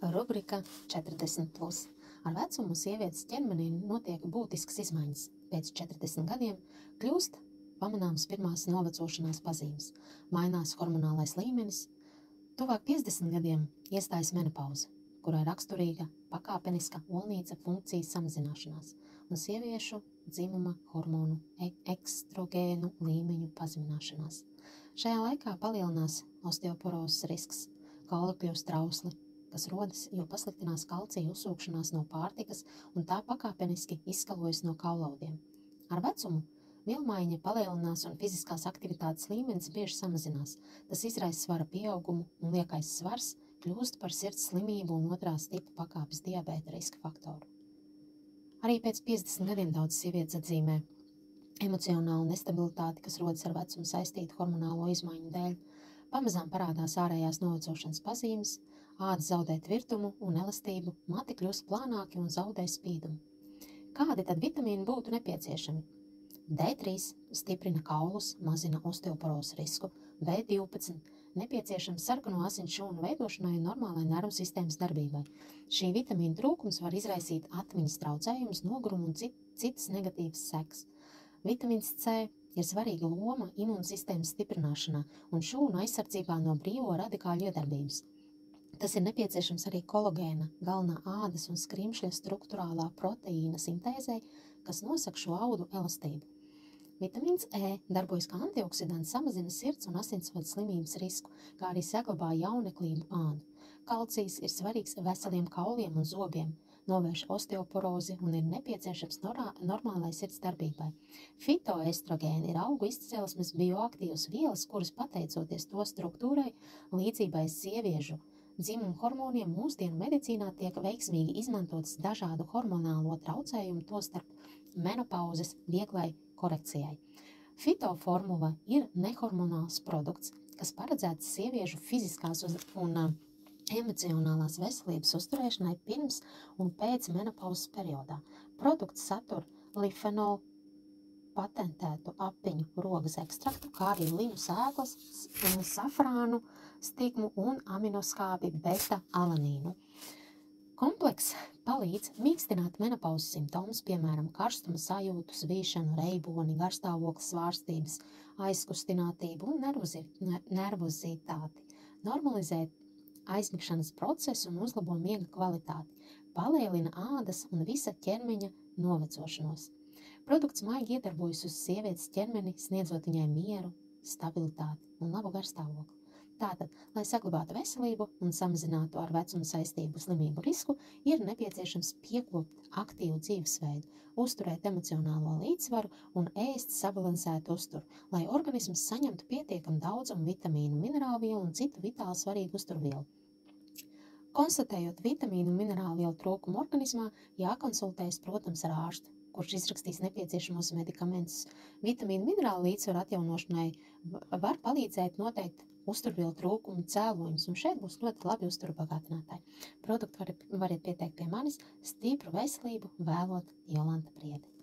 Rubrika 40+. Ar vecumu sievietes ķermenī notiek būtiskas izmaiņas. Pēc 40 gadiem kļūst pamanāmas pirmās novecošanās pazīmes. Mainās hormonālais līmenis. Tuvāk 50 gadiem iestājas menopauze, kurai raksturīga pakāpeniska olnīca funkcijas samazināšanās un sieviešu dzimuma hormonu ekstrogēnu līmeņu pazemināšanās. Šajā laikā palielinās osteoporozes risks, kauli kļūst trausli, kas rodas, jo pasliktinās kalcija uzsūkšanās no pārtikas un tā pakāpeniski izskalojas no kaulaudiem. Ar vecumu vielmaiņa palielinās un fiziskās aktivitātes līmenis bieži samazinās. Tas izraisa svara pieaugumu un liekais svars kļūst par sirds slimību un otrās tipa pakāpes diabēta riska faktoru. Arī pēc 50 gadiem daudz sievietes atzīmē emocionālu nestabilitāti, kas rodas ar vecumu saistītu hormonālo izmaiņu dēļ. Pamazām parādās ārējās novecošanas pazīmes, āda zaudē tvirtumu un elastību, mati kļūst plānāki un zaudē spīdumu. Kādi tad vitamīni būtu nepieciešami? D3 stiprina kaulus, mazina osteoporozes risku, B12 nepieciešams sarkano asins šūnu veidošanai un normālai nervu sistēmas darbībai. Šī vitamīna trūkums var izraisīt atmiņas traucējumus, nogurumu un citas negatīvas sekas. Vitamīns C ir svarīga loma imūnsistēmas stiprināšanā un šūnu aizsardzībā no brīvo radikāļu iedarbības. Tas ir nepieciešams arī kolagēna, galvenā ādas un skrimšļa struktūrālā proteīna sintēzei, kas nosaka šo audu elastību. Vitamīns E darbojas kā antioksidants, samazina sirds un asinsvadu slimības risku, kā arī saglabā jauneklību ādu. Kalcijs ir svarīgs veseliem kauliem un zobiem, novērš osteoporozi un ir nepieciešams normālai sirds darbībai. Fitoestrogēni ir augu izcelsmes bioaktīvas vielas, kuras pateicoties to struktūrai līdzībai sieviešu dzimumu hormoniem mūsdienu medicīnā tiek veiksmīgi izmantotas dažādu hormonālo traucējumu, tostarp menopauzes vieglai korekcijai. Fitoformula ir nehormonāls produkts, kas paredzēts sieviešu fiziskās un emocionālās veselības uzturēšanai pirms un pēc menopauzes periodā. Produkts satur lifenolu, patentētu apiņu rogas ekstraktu, kā arī liņu sēklas, safrānu, stigmu un aminoskābi beta-alanīnu. Komplekss palīdz mīkstināt menopauzes simptomus, piemēram, karstuma sajūtu, svīšanu, reiboni, garstāvokļa svārstības, aizkustinātību un nervozitāti, normalizēt aizmigšanas procesu un uzlabo miega kvalitāti, palielina ādas un visa ķermeņa novecošanos. Produkts maigi iedarbojas uz sievietes ķermeni, sniedzot viņai mieru, stabilitāti un labu garstāvokli. Tātad, lai saglabātu veselību un samazinātu ar vecumu saistību slimību risku, ir nepieciešams piekopt aktīvu dzīvesveidu, uzturēt emocionālo līdzsvaru un ēst sabalansētu uzturu, lai organisms saņemtu pietiekam daudzumu vitamīnu, minerālvielu un citu vitāli svarīgu uzturvielu. Konstatējot vitamīnu un minerālvielu trūkumu organismā, jākonsultējas, protams, ar ārstu, kurš izrakstīs nepieciešamos medikamentus. Vitamīnu minerālu līdzsvaru atjaunošanai var palīdzēt noteikt uzturvielu trūkumu cēloņus, un šeit būs ļoti labi uzturu bagātinātāji. Produktu variet pieteikt pie manis. Stipru veselību vēlot Jolanta Priede.